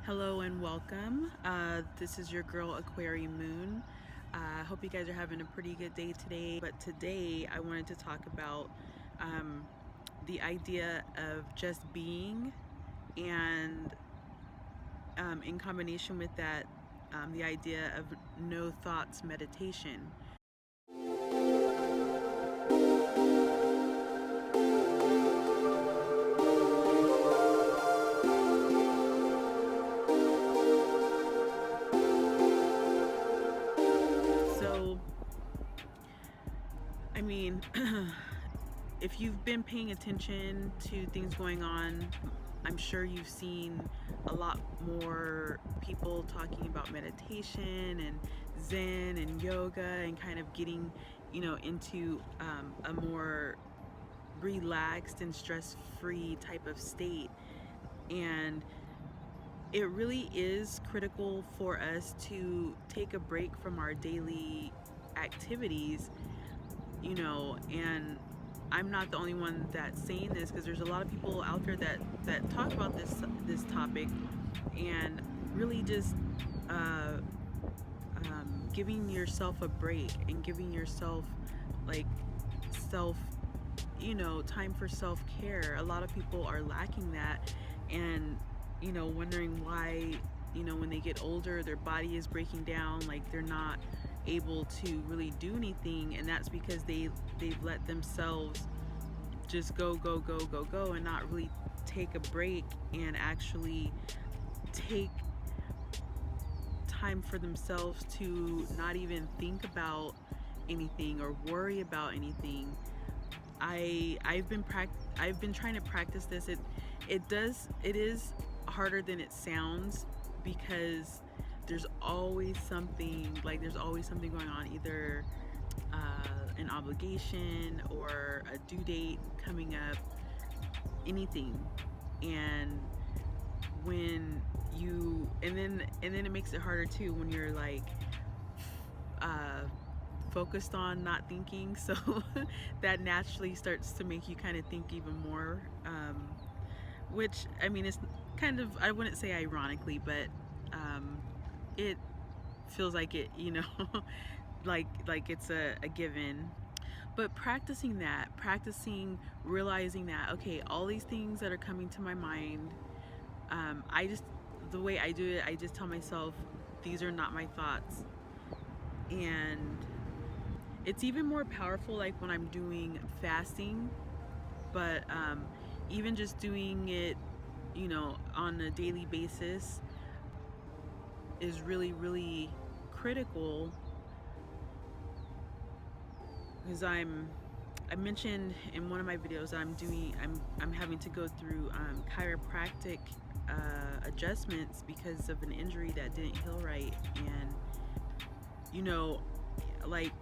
Hello and welcome. This is your girl Aquarii Moon. I hope you guys are having a pretty good day today. But today I wanted to talk about the idea of just being, and in combination with that, the idea of no thoughts meditation. So, I mean, if you've been paying attention to things going on, I'm sure you've seen a lot more people talking about meditation and Zen and yoga and kind of getting, into a more relaxed and stress-free type of state. And it really is critical for us to take a break from our daily activities, and I'm not the only one that's saying this, because there's a lot of people out there that talk about this topic, and really just giving yourself a break and giving yourself like self time for self-care. A lot of people are lacking that, and wondering why when they get older their body is breaking down, like they're not able to really do anything. And that's because they've let themselves just go and not really take a break and actually take time for themselves to not even think about anything or worry about anything. I've been trying to practice this. It is harder than it sounds, because there's always something going on, either an obligation or a due date coming up, anything. And when you and then it makes it harder too when you're like focused on not thinking, so that naturally starts to make you kind of think even more, which, I mean, it's kind of, I wouldn't say ironically, but it feels like it, like it's a given. But practicing realizing that, okay, all these things that are coming to my mind, the way I do it, I just tell myself, these are not my thoughts. And it's even more powerful like when I'm doing fasting, but even just doing it, on a daily basis is really, really critical, because I mentioned in one of my videos I'm having to go through chiropractic adjustments because of an injury that didn't heal right. And like,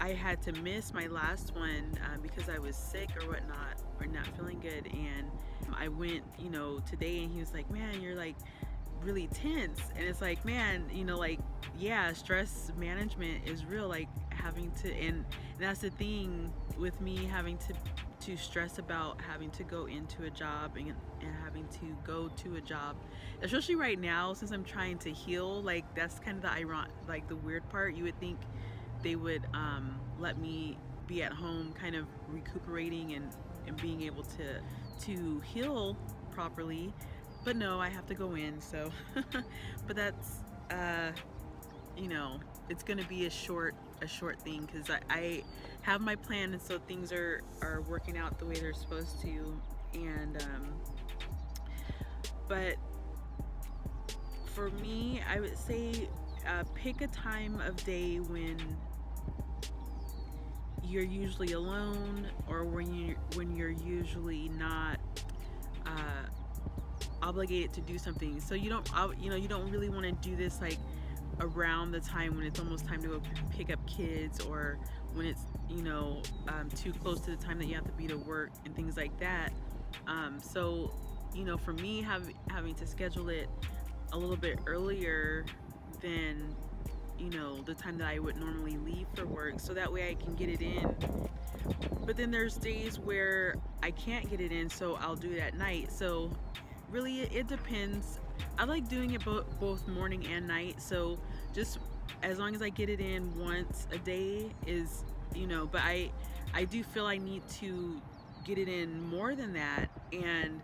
I had to miss my last one because I was sick or whatnot, or not feeling good. And I went today, and he was like, man, you're like really tense. And it's like, man, like, yeah, stress management is real, like having to, and that's the thing with me, having to stress about having to go into a job and having to go to a job, especially right now since I'm trying to heal. Like, that's kind of the weird part. You would think they would let me be at home kind of recuperating and being able to heal properly, but no, I have to go in. So but that's it's gonna be a short thing, because I have my plan, and so things are working out the way they're supposed to. And but for me, I would say pick a time of day when you're usually alone, or when you're usually not obligated to do something. So you don't really want to do this like around the time when it's almost time to go pick up kids, or when it's too close to the time that you have to be to work and things like that. So for me, having to schedule it a little bit earlier than the time that I would normally leave for work, so that way I can get it in. But then there's days where I can't get it in, so I'll do it at night. So really it depends. I like doing it both morning and night. So just as long as I get it in once a day is, but I do feel I need to get it in more than that. And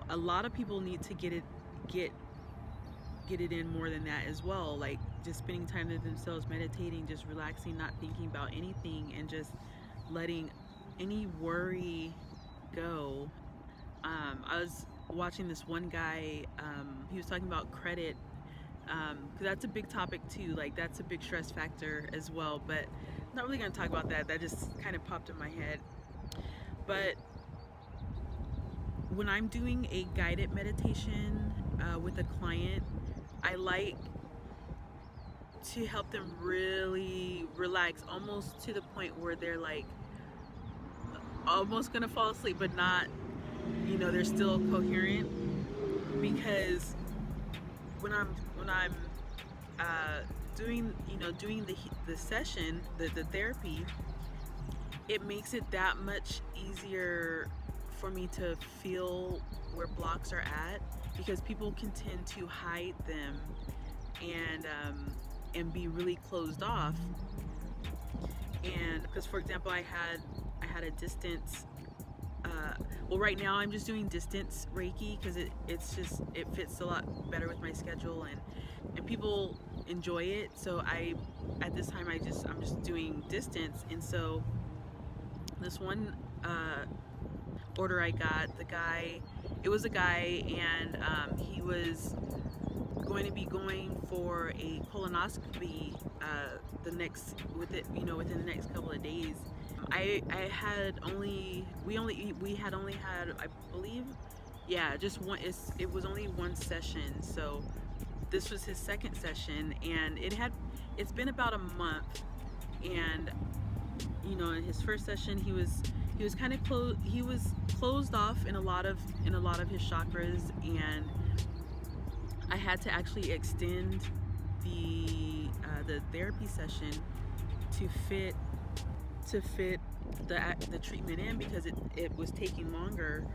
a lot of people need to get it in more than that as well, like just spending time with themselves, meditating, just relaxing, not thinking about anything, and just letting any worry go. I was watching this one guy, he was talking about credit, because that's a big topic too, like that's a big stress factor as well, but I'm not really going to talk about that. That just kind of popped in my head. But when I'm doing a guided meditation with a client, I like to help them really relax, almost to the point where they're like almost gonna fall asleep, but not, they're still coherent. Because when I'm doing the session, the therapy, it makes it that much easier for me to feel where blocks are at, because people can tend to hide them and be really closed off. And because, for example, I had a distance. Well, right now I'm just doing distance Reiki because it fits a lot better with my schedule, and people enjoy it. So at this time I'm just doing distance. And so this one order I got, it was a guy, and he was going to be going for a colonoscopy within the next couple of days. We had only had, I believe, just one. It was only one session, so this was his second session, and it's been about a month. And in his first session, he was kind of closed off in a lot of his chakras, and I had to actually extend the therapy session to fit the treatment in, because it was taking longer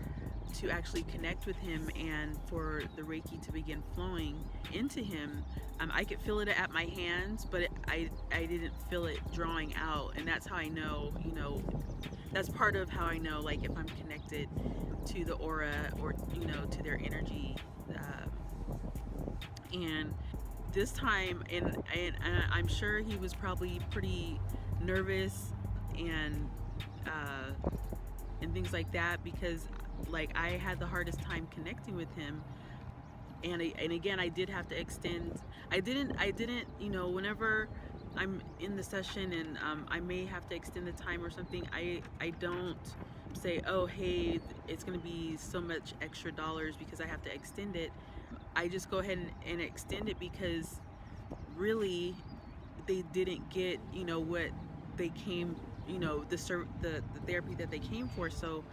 to actually connect with him and for the Reiki to begin flowing into him. I could feel it at my hands, but I didn't feel it drawing out, and that's how I know, that's part of how I know, like, if I'm connected to the aura or, to their energy. And this time, and I'm sure he was probably pretty nervous and things like that, because like I had the hardest time connecting with him. And again, I did have to extend. I didn't whenever I'm in the session and I may have to extend the time or something, I don't say, oh hey, it's gonna be so much extra dollars because I have to extend it. I just go ahead and extend it, because really they didn't get what they came, the therapy that they came for. So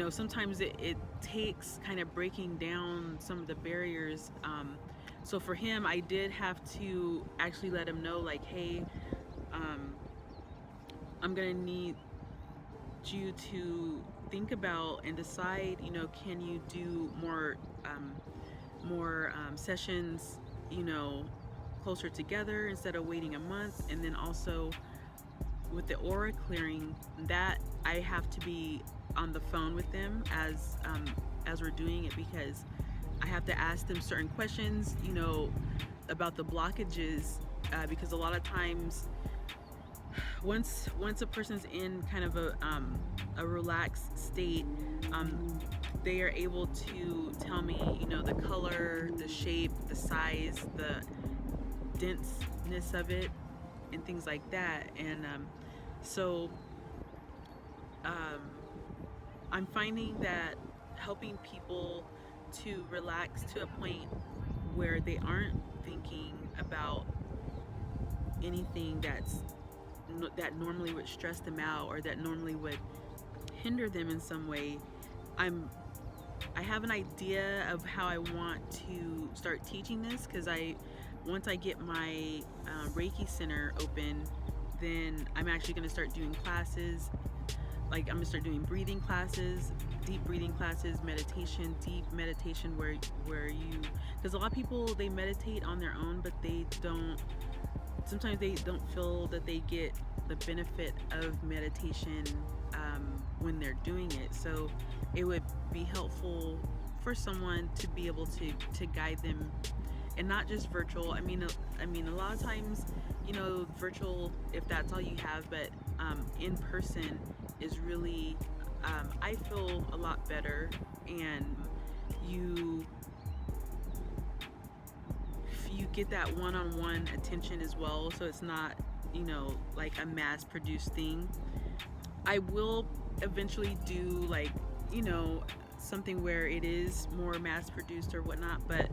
sometimes it takes kind of breaking down some of the barriers. So for him, I did have to actually let him know, like, hey, I'm gonna need you to think about and decide, can you do more sessions, closer together instead of waiting a month. And then also with the aura clearing, that I have to be on the phone with them as we're doing it, because I have to ask them certain questions, about the blockages, because a lot of times once a person's in kind of a relaxed state, they are able to tell me, the color, the shape, the size, the denseness of it, and things like that. And so I'm finding that helping people to relax to a point where they aren't thinking about anything that normally would stress them out, or that normally would hinder them in some way. I have an idea of how I want to start teaching this, because once I get my Reiki center open, then I'm actually going to start doing classes. like I'm gonna start doing breathing classes, deep breathing classes, meditation, deep meditation, where you, because a lot of people, they meditate on their own, but they don't, sometimes they don't feel that they get the benefit of meditation when they're doing it. So it would be helpful for someone to be able to guide them, and not just virtual. I mean, a lot of times, virtual, if that's all you have, but in person is really, I feel a lot better, and you you get that one-on-one attention as well, so it's not, like a mass-produced thing. I will eventually do, like, something where it is more mass-produced or whatnot, but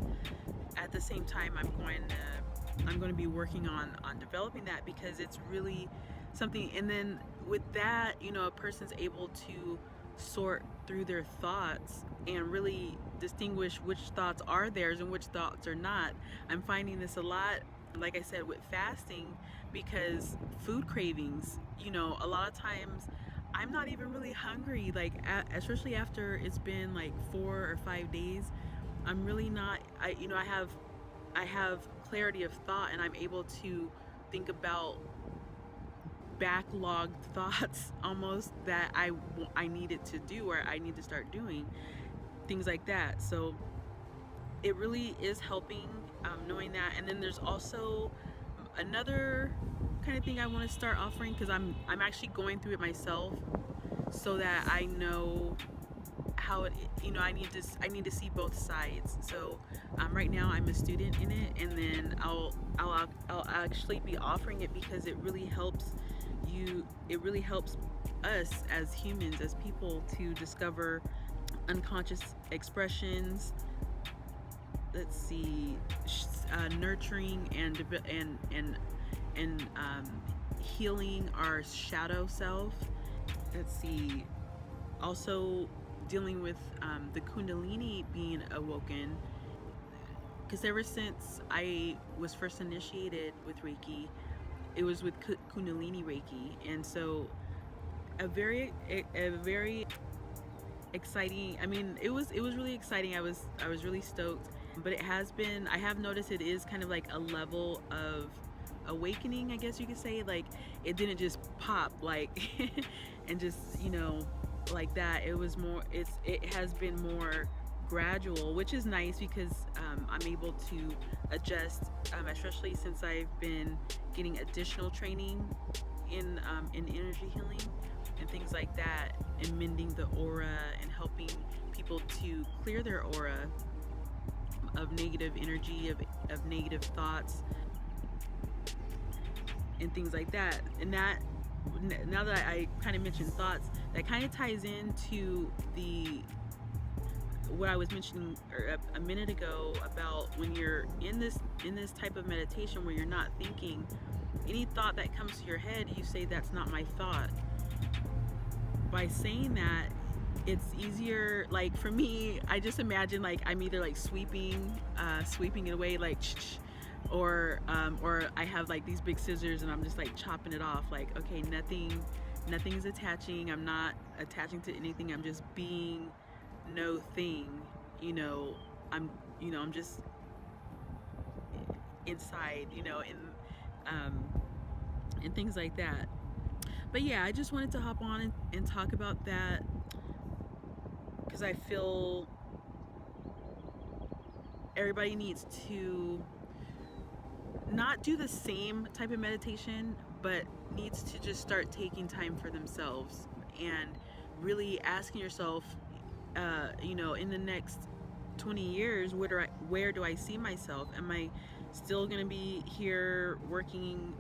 at the same time, I'm going to be working on developing that, because it's really something. And then with that, a person's able to sort through their thoughts and really distinguish which thoughts are theirs and which thoughts are not. I'm finding this a lot, like I said, with fasting, because food cravings, a lot of times I'm not even really hungry, like especially after it's been like 4 or 5 days. I'm really not. I have clarity of thought, and I'm able to think about backlogged thoughts almost that I needed to do, or I need to start doing things like that. So it really is helping, knowing that. And then there's also another kind of thing I want to start offering, because I'm actually going through it myself, so that I know how it, I need to see both sides. So right now I'm a student in it, and then I'll actually be offering it, because it really helps us as humans, as people, to discover unconscious expressions. Let's see, nurturing and healing our shadow self. Let's see, also dealing with the Kundalini being awoken, because ever since I was first initiated with Reiki, it was with Kundalini Reiki. And so a very exciting, it was really exciting. I was really stoked, but I have noticed it is kind of like a level of awakening, I guess you could say. Like, it didn't just pop, like and just, like that. It was more, it has been more gradual, which is nice, because I'm able to adjust, especially since I've been getting additional training in energy healing and things like that, and mending the aura, and helping people to clear their aura of negative energy, of negative thoughts and things like that. And that, now that I kind of mentioned thoughts, that kind of ties into what I was mentioning a minute ago, about when you're in this type of meditation where you're not thinking. Any thought that comes to your head, you say, that's not my thought. By saying that, it's easier. Like, for me, I just imagine, like, I'm either like sweeping it away, like, or I have like these big scissors, and I'm just like chopping it off. Like, okay, nothing's attaching. I'm not attaching to anything. I'm just being no thing. I'm just inside, and things like that. But yeah, I just wanted to hop on and talk about that, because I feel everybody needs to not do the same type of meditation, but needs to just start taking time for themselves, and really asking yourself, in the next 20 years, where do I see myself? Am I still going to be here working,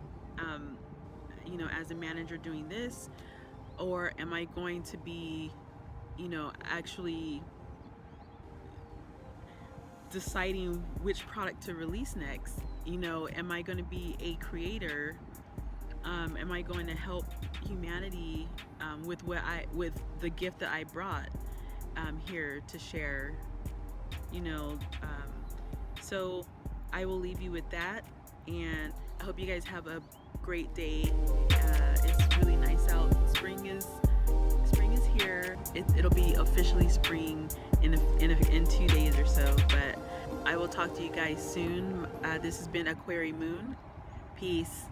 as a manager doing this, or am I going to be, actually deciding which product to release next? Am I going to be a creator? Am I going to help humanity with the gift that I brought here to share? So I will leave you with that, and I hope you guys have a great day. It's really nice out. Spring is here. It'll be officially spring in 2 days or so, but I will talk to you guys soon. This has been Aquarii Moon. Peace.